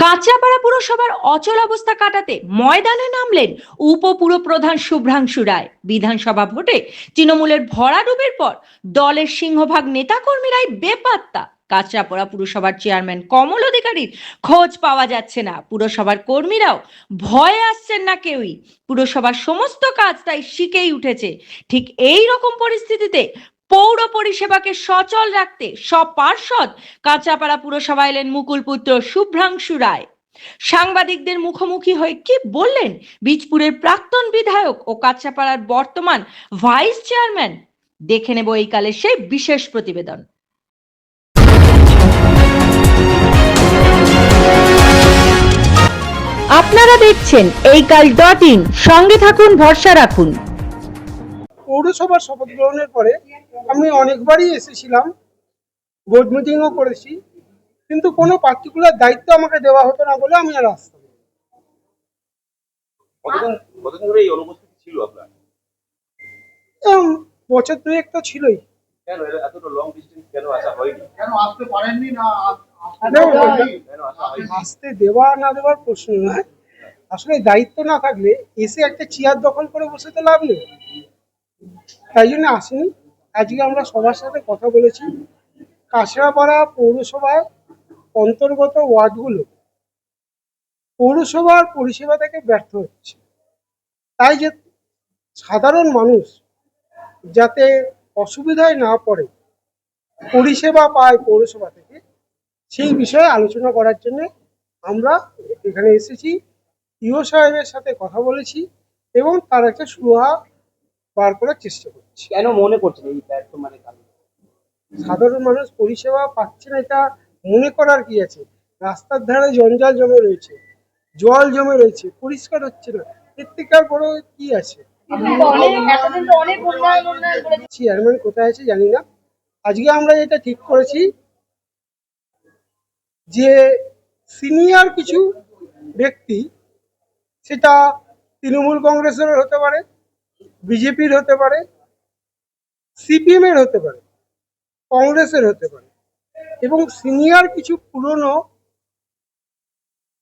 কাঁচরাপাড়া পুরসভার অচল অবস্থা কাটাতে ময়দানে নামলেন উপপুরপ্রধান শুভ্রাংশু রায়। বিধানসভা ভোটে তৃণমূলের ভরাডুবির পর দলের সিংহভাগ নেতাকর্মীরাই বেপাত্তা। কাঁচরাপাড়া পুরসভার চেয়ারম্যান কমল অধিকারীর খোঁজ পাওয়া যাচ্ছে না, পুরসভার কর্মীরাও ভয়ে আসছেন না কেউই। পুরসভার সমস্ত কাজ তাই শিখেই উঠেছে। ঠিক এই রকম পরিস্থিতিতে পৌর পরিষেবাকে সচল রাখতে সব পার্ষদ কাঁচরাপাড়া পুরসভা এলেন মুকুলপুত্র শুভ্রাংশু রায়। সাংবাদিকদের মুখোমুখি হয়ে কি বললেন বীজপুরের প্রাক্তন বিধায়ক ও কাঁচরাপাড়ার বর্তমান ভাইস চেয়ারম্যান, দেখে নেব এই কালের সেই বিশেষ প্রতিবেদন। আপনারা দেখছেন এই কাল.in, সঙ্গে থাকুন, ভরসা রাখুন। পৌরসভার শপথ গ্রহণের পরে আমি অনেকবারই এসেছিলাম, বোর্ড মিটিংও করেছি, কিন্তু কোনো পার্টিকুলার দায়িত্ব আমাকে দেওয়া হতো না বলে আমি আর আসতাম। কতদিন ধরে এই অনুপস্থিতি ছিল আপনার? বছর দুয়েক তো ছিলই। কেন এতটা লং ডিস্টেন্স কেন আসা হয়নি? কেন আসতে পারেননি না আসতে দেওয়া না দেওয়ার প্রশ্ন নয়, আসলে দায়িত্ব না থাকলে এসে একটা চেয়ার দখল করে বসে তো লাভ নেই, তাই জন্য আসেনি। আজকে আমরা সবার সাথে কথা বলেছি। কাঁচরাপাড়া পৌরসভার অন্তর্গত ওয়ার্ডগুলো পৌরসভার পরিষেবা থেকে ব্যর্থ হচ্ছে, তাই যে সাধারণ মানুষ যাতে অসুবিধায় না পড়ে, পরিষেবা পায় পৌরসভা থেকে, সেই বিষয়ে আলোচনা করার জন্য আমরা এখানে এসেছি। ইও সাহেবের সাথে কথা বলেছি এবং তার একটা সুরাহা বার করার চেষ্টা করছি। কেন মনে করছেন এই ব্যর্থ মানে কারণ? সাধারণ মানুষ পরিষেবা পাচ্ছে না, এটা মনে করার কি আছে? রাস্তার ধারে জঞ্জাল জমে রয়েছে, জল জমে রয়েছে, পরিষ্কার হচ্ছে না, এর থেকে আর বড় কি আছে? চেয়ারম্যান কোথায় আছে জানি না। আজকে আমরা এটা ঠিক করেছি যে সিনিয়র কিছু ব্যক্তি, সেটা তৃণমূল কংগ্রেসের হতে পারে, বিজেপির হতে পারে, সিপিএম এর হতে পারে, কংগ্রেসের হতে পারে, এবং সিনিয়র কিছু পুরনো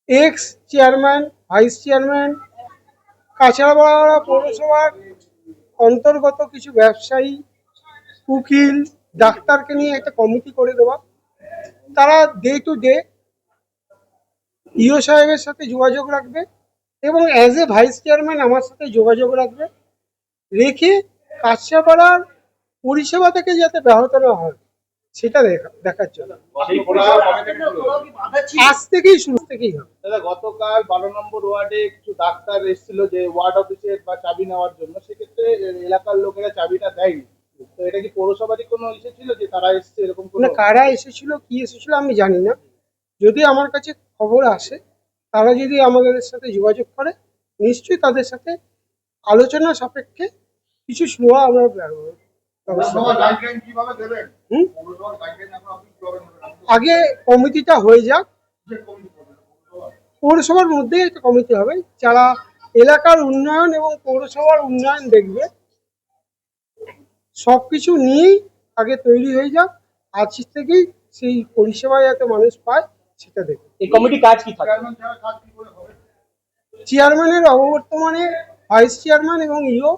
ex chairman, vice chairman, Kanchrapara পৌরসভার অন্তর্গত কিছু ব্যবসায়ী, উকিল, ডাক্তারকে নিয়ে একটা কমিটি করে দেওয়া। তারা ডে টু ডে ইও সাহেবের সাথে যোগাযোগ রাখবে এবং অ্যাজ এ ভাইস চেয়ারম্যান আমার সাথে যোগাযোগ রাখবে, রেখে কাঁচরাপাড়ার পরিষেবা থেকে যাতে ব্যাহত না হয় সেটা দেখার জন্য। আজ থেকেই শুরু থেকেই হবে। দাদা, গতকাল 12 নম্বর ওয়ার্ডে কিছু ডাক্তার এসেছিল যে ওয়ার্ড অফিসের বা চাবি নেওয়ার জন্য, সেক্ষেত্রে এলাকার লোকেরা চাবিটা দেয়নি। তো এটা কি পৌরসভারই কোনো ইস্যু ছিল যে তারা এসেছে এরকম কোনো? না, কারা এসেছিল কি এসেছিল আমি জানি না। যদি আমার কাছে খবর আসে, তারা যদি আমাদের সাথে যোগাযোগ করে, নিশ্চয়ই তাদের সাথে আলোচনা সাপেক্ষে কিছু সুরা আমরা আগে কমিটিটা হয়ে যাক। পৌরসভার মধ্যেই একটা কমিটি হবে যারা এলাকার উন্নয়ন এবং পৌরসভার উন্নয়ন দেখবে, সবকিছু নিয়েই আগে তৈরি হয়ে যাক। আজ থেকেই সেই পরিষেবা যাতে মানুষ পায় সেটা দেখবে। এই কমিটি কাজ কি থাকে? চেয়ারম্যানের অবর্তমানে ভাইস চেয়ারম্যান এবং ইও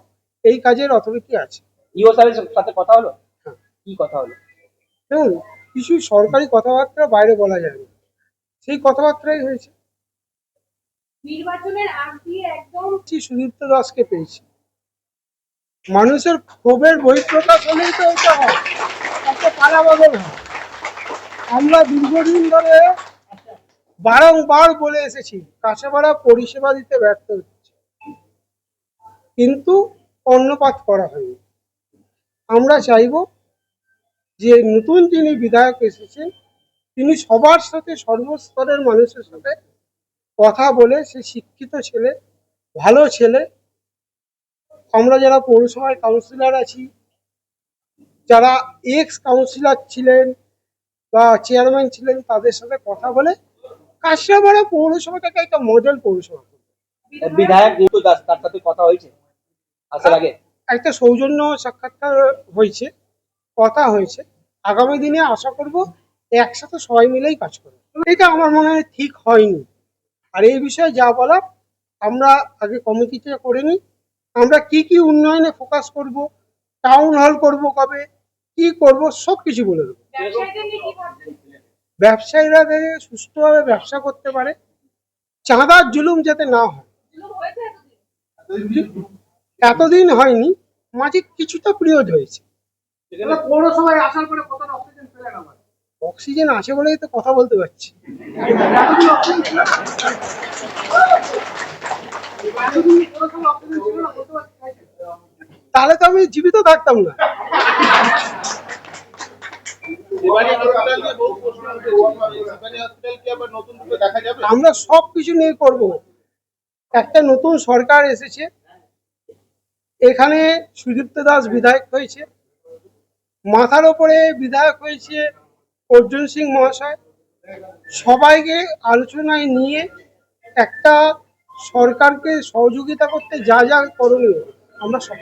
এই কাজের অথরিটি আছে। ইও স্যারের সাথে কথা হলো? হ্যাঁ। কি কথা হলো? দেখুন, কিছু সরকারি কথাবার্তা বাইরে বলা যায় না, সেই কথাবার্তাই হয়েছে। নির্বাচনের আগ দিয়ে একদম সুদীপ্ত দাসকে পেয়েছি, মানুষের ক্ষোভের বহিঃপ্রকাশ হলেই তো এটা হয়, একটা পালা বদল হয়। আমরা দীর্ঘদিন ধরে বারংবার বলে এসেছি কাঁচরাপাড়া পরিষেবা দিতে ব্যর্থ হচ্ছে, কিন্তু কর্ণপাত করা হয়নি। আমরা চাইব যে নতুন যিনি বিধায়ক এসেছেন, তিনি সবার সাথে, সর্বস্তরের মানুষের সাথে কথা বলে, সে শিক্ষিত ছেলে, ভালো ছেলে, আমরা যারা পৌরসভায় কাউন্সিলর আছি, যারা এক্স কাউন্সিলর ছিলেন বা চেয়ারম্যান ছিলেন, তাদের সাথে কথা বলে কাঁচরাপাড়া পৌরসভাটাকে একটা মডেল পৌরসভা করবে। বিধায়ক মুকুল দাস, তার সাথে কথা হয়েছে আসার আগে? একটা সৌজন্য সাক্ষাৎকার হয়েছে, কথা হয়েছে। আগামী দিনে আশা করব একসাথে সবাই মিলেই কাজ করে। এটা আমার মনে হয় ঠিক হয়নি। আর এই বিষয়ে যা বলার আমরা আগে কমিটিতে করে নিই, আমরা কি কি উন্নয়নে ফোকাস করব, টাউন হল করব কবে, কি করব সব কিছু বলে দেবো। ব্যবসায়ীরা যাতে সুষ্ঠুভাবে ব্যবসা করতে পারে, চাঁদার জুলুম যাতে না হয়। এতদিন হয়নি, মাঝে কিছুটা পিরিয়ড হয়েছে। পৌরসভায় আসার পরে কতটা অক্সিজেন পেলেন আমার? অক্সিজেন আছে বলেই তো কথা বলতে পারছি। তাহলে তো আমি জীবিত থাকতাম না। আমরা সব কিছু নিয়ে করব। একটা নতুন সরকার এসেছে, এখানে সুদীপ্ত দাস বিধায়ক হয়েছে, মাথার ওপরে বিধায়ক হয়েছে অর্জুন সিং মহাশয়। সবাইকে আলোচনায় নিয়ে একটা সরকারকে সহযোগিতা করতে যা যা করণীয় আমরা সব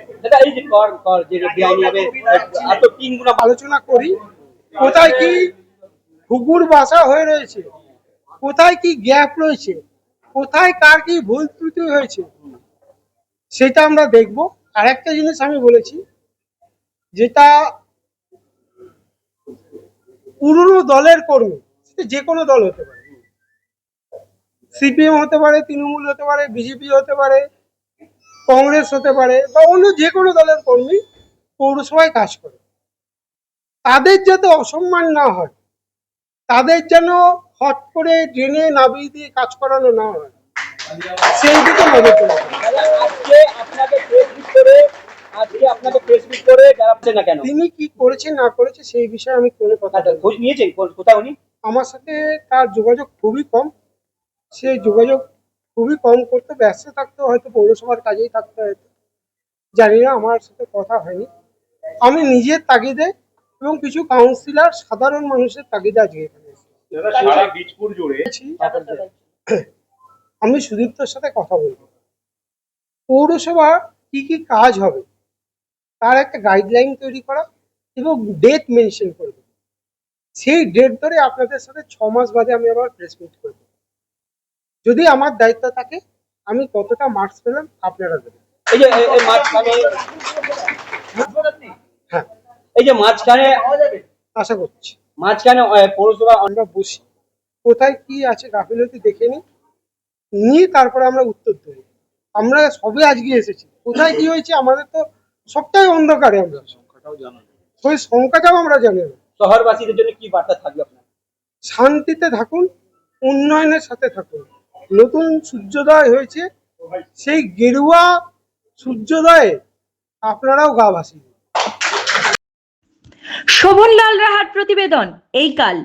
আলোচনা করি। কোথায় কি ঘুঘুর বাসা হয়ে রয়েছে, কোথায় কি গ্যাপ রয়েছে, কোথায় কার কি ভুল ত্রুটি হয়েছে, সেটা আমরা দেখব। আর একটা জিনিস আমি বলেছি, যেটা পুরনো দলের কর্মী, সেটা যে কোনো দল হতে পারে, সিপিএম হতে পারে, তৃণমূল হতে পারে, বিজেপি হতে পারে, কংগ্রেস হতে পারে, বা অন্য যে কোনো দলের কর্মী পৌরসভায় কাজ করে, তাদের যাতে অসম্মান না হয়, তাদের যেন হট করে ড্রেনে নামিয়ে দিয়ে কাজ করানো না হয়, সেই দিকে নজর দেওয়া। তিনি কি করেছে না করেছে সেই বিষয়ে আমি কোনো কথা খোঁজ নিয়েছেন কোথাও উনি? আমার সাথে তার যোগাযোগ খুবই কম। সে যোগাযোগ খুবই কম করতে, ব্যস্ত থাকতো, হয়তো পৌরসভার কাজেই থাকতে, হয়তো জানি না, আমার সাথে কথা হয়নি। আমি নিজের তাগিদে এবং কিছু কাউন্সিলর সাধারণ মানুষের তাগিদে আজকে এখানে এসেছি। আমি সুদীপ্তর সাথে কথা বলবো, পৌরসভা কি কি কাজ হবে তার একটা গাইডলাইন তৈরি করা এবং ডেট মেনশন করবে। সেই ডেট ধরে আপনাদের সাথে 6 মাস বাদে আমি আবার প্রেস মিট করব। যদি আমার দায়িত্ব থাকে, আমি কতটা মার্কস পেলাম আপনারা দেবেন। হ্যাঁ, এই যে মাঝখানে আশা করছি মাঝখানে পৌরসভা আমরা বসি, কোথায় কি আছে গাফিলতি দেখে নিয়ে তারপরে আমরা উত্তর দেবো। আমরা সবে আজকে এসেছি, কোথায় কি হয়েছে আমাদের তো সবটাই অন্ধকারে, আমরা ওই সংখ্যাটাও আমরা জানি না। শহরবাসীদের জন্য কি বার্তা থাকবে আপনার? শান্তিতে থাকুন, উন্নয়নের সাথে থাকুন। নতুন সূর্যোদয় হয়েছে, সেই গেরুয়া সূর্যোদয়ে আপনারাও গা ভাসিয়ে। শোভনলাল রাহার প্রতিবেদন এই কাল।